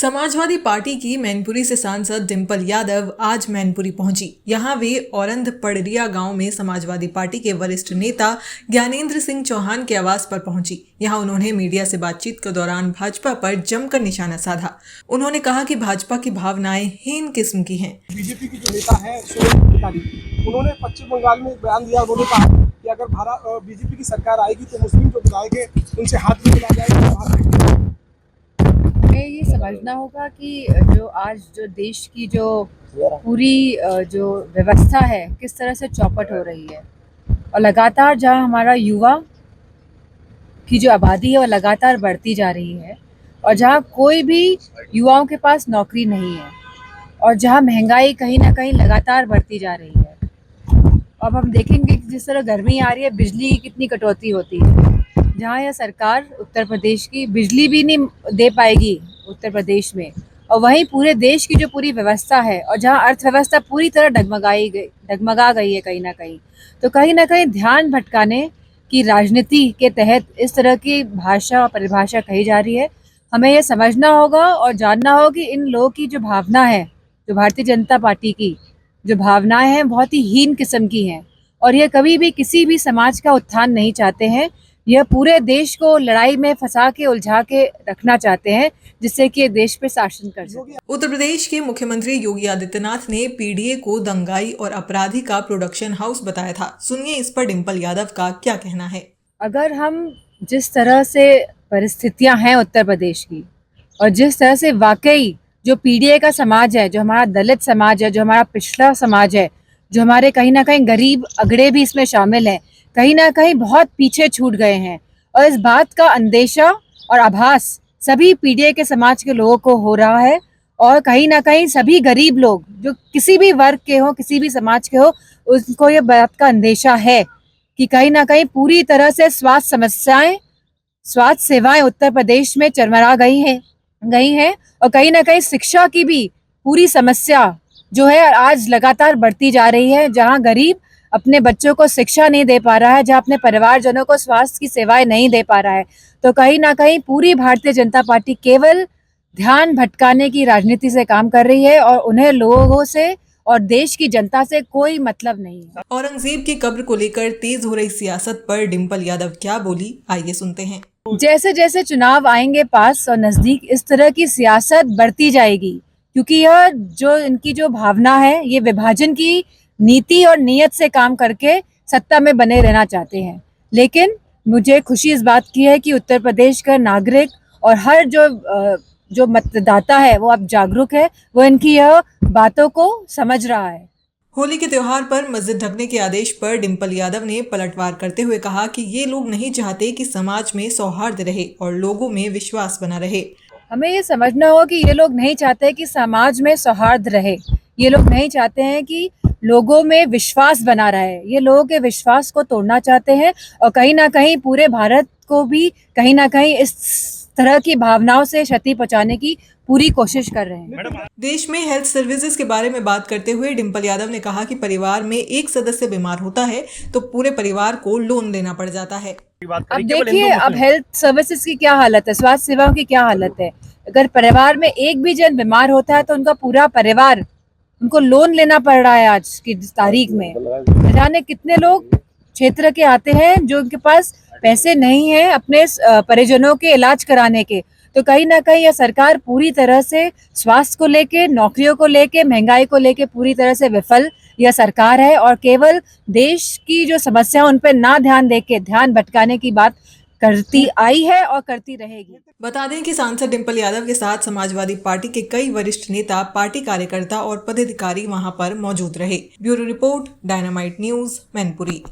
Samajwadi party की मैनपुरी से सांसद डिंपल यादव आज मैनपुरी पहुंची। यहां वे औरंध पड़रिया गांव में समाजवादी पार्टी के वरिष्ठ नेता ज्ञानेंद्र सिंह चौहान के आवास पर पहुंची। यहां उन्होंने मीडिया से बातचीत के दौरान भाजपा पर जमकर निशाना साधा। उन्होंने कहा कि भाजपा की भावनाएं हीन किस्म की हैं। बीजेपी की जो नेता है उन्होंने पश्चिम बंगाल में एक बयान दिया। उन्होंने कहा कि अगर बीजेपी की सरकार आएगी तो मुस्लिम जो विधायक है उनसे हाथ नहीं मिलाया जाएगा। हमें ये समझना होगा कि जो देश की जो पूरी जो व्यवस्था है किस तरह से चौपट हो रही है, और लगातार जहाँ हमारा युवा की जो आबादी है वो लगातार बढ़ती जा रही है, और जहाँ कोई भी युवाओं के पास नौकरी नहीं है, और जहाँ महंगाई कहीं ना कहीं लगातार बढ़ती जा रही है। अब हम देखेंगे कि जिस तरह गर्मी आ रही है, बिजली की कितनी कटौती होती है। जहाँ यह सरकार उत्तर प्रदेश की बिजली भी नहीं दे पाएगी उत्तर प्रदेश में, और वहीं पूरे देश की जो पूरी व्यवस्था है, और जहाँ अर्थव्यवस्था पूरी तरह डगमगा गई है कहीं ना कहीं ध्यान भटकाने की राजनीति के तहत इस तरह की भाषा और परिभाषा कही जा रही है। हमें यह समझना होगा और जानना होगा कि इन लोगों की जो भावना है, जो भारतीय जनता पार्टी की जो भावनाएं हैं, बहुत ही हीन किस्म की हैं, और यह कभी भी किसी भी समाज का उत्थान नहीं चाहते हैं। यह पूरे देश को लड़ाई में फंसा के उलझा के रखना चाहते हैं, जिससे कि देश पे शासन कर सके। उत्तर प्रदेश के मुख्यमंत्री योगी आदित्यनाथ ने पीडीए को दंगाई और अपराधी का प्रोडक्शन हाउस बताया था। सुनिए इस पर डिंपल यादव का क्या कहना है। अगर हम जिस तरह से परिस्थितियां हैं उत्तर प्रदेश की, और जिस तरह से वाकई जो पीडीए का समाज है, जो हमारा दलित समाज है, जो हमारा पिछड़ा समाज है, जो हमारे कहीं ना कहीं गरीब अगड़े भी इसमें शामिल हैं, कहीं ना कहीं बहुत पीछे छूट गए हैं, और इस बात का अंदेशा और आभास सभी पीडीए के समाज के लोगों को हो रहा है। और कहीं ना कहीं सभी गरीब लोग जो किसी भी वर्ग के हो, किसी भी समाज के हो, उनको ये बात का अंदेशा है कि कहीं ना कहीं पूरी तरह से स्वास्थ्य सेवाएं उत्तर प्रदेश में चरमरा गई हैं, और कहीं ना कहीं शिक्षा की भी पूरी समस्या जो है आज लगातार बढ़ती जा रही है। जहां गरीब अपने बच्चों को शिक्षा नहीं दे पा रहा है, जहां अपने परिवारजनों को स्वास्थ्य की सेवाएं नहीं दे पा रहा है, तो कहीं ना कहीं पूरी भारतीय जनता पार्टी केवल ध्यान भटकाने की राजनीति से काम कर रही है, और उन्हें लोगों से और देश की जनता से कोई मतलब नहीं है। औरंगजेब की कब्र को लेकर तेज हो रही सियासत पर डिंपल यादव क्या बोली, आइए सुनते हैं। जैसे जैसे चुनाव आएंगे पास और नजदीक, इस तरह की सियासत बढ़ती जाएगी, क्योंकि यह जो इनकी जो भावना है, ये विभाजन की नीति और नीयत से काम करके सत्ता में बने रहना चाहते हैं। लेकिन मुझे खुशी इस बात की है कि उत्तर प्रदेश का नागरिक और हर जो मतदाता है वो अब जागरूक है, वो इनकी यह बातों को समझ रहा है। होली के त्योहार पर मस्जिद ढकने के आदेश पर डिंपल यादव ने पलटवार करते हुए कहा कि ये लोग नहीं चाहते कि समाज में सौहार्द रहे और लोगों में विश्वास बना रहे। हमें ये समझना होगा कि ये लोग नहीं चाहते कि समाज में सौहार्द रहे, ये लोग नहीं चाहते हैं कि लोगों में विश्वास बना रहे, ये लोगों के विश्वास को तोड़ना चाहते हैं, और कहीं ना कहीं पूरे भारत को भी कहीं ना कहीं इस तरह की भावनाओं से क्षति पहुंचाने की पूरी कोशिश कर रहे हैं। देश में हेल्थ सर्विसेज के बारे में बात करते हुए डिंपल यादव ने कहा कि परिवार में एक सदस्य बीमार होता है तो पूरे परिवार को लोन लेना पड़ जाता है। अब देखिए, अब हेल्थ सर्विसेज की क्या हालत है, स्वास्थ्य सेवाओं की क्या हालत है। अगर परिवार में एक भी जन बीमार होता है तो उनका पूरा परिवार, उनको लोन लेना पड़ रहा है। आज की तारीख में न जाने कितने लोग क्षेत्र के आते हैं जो उनके पास पैसे नहीं है अपने परिजनों के इलाज कराने के। तो कहीं ना कहीं यह सरकार पूरी तरह से स्वास्थ्य को लेके, नौकरियों को लेके, महंगाई को लेके पूरी तरह से विफल यह सरकार है, और केवल देश की जो समस्या उन पर ना ध्यान देके ध्यान भटकाने की बात करती आई है और करती रहेगी। बता दें कि सांसद डिंपल यादव के साथ समाजवादी पार्टी के कई वरिष्ठ नेता, पार्टी कार्यकर्ता और पदाधिकारी वहां पर मौजूद रहे। Bureau report, dynamite news, Mainpuri.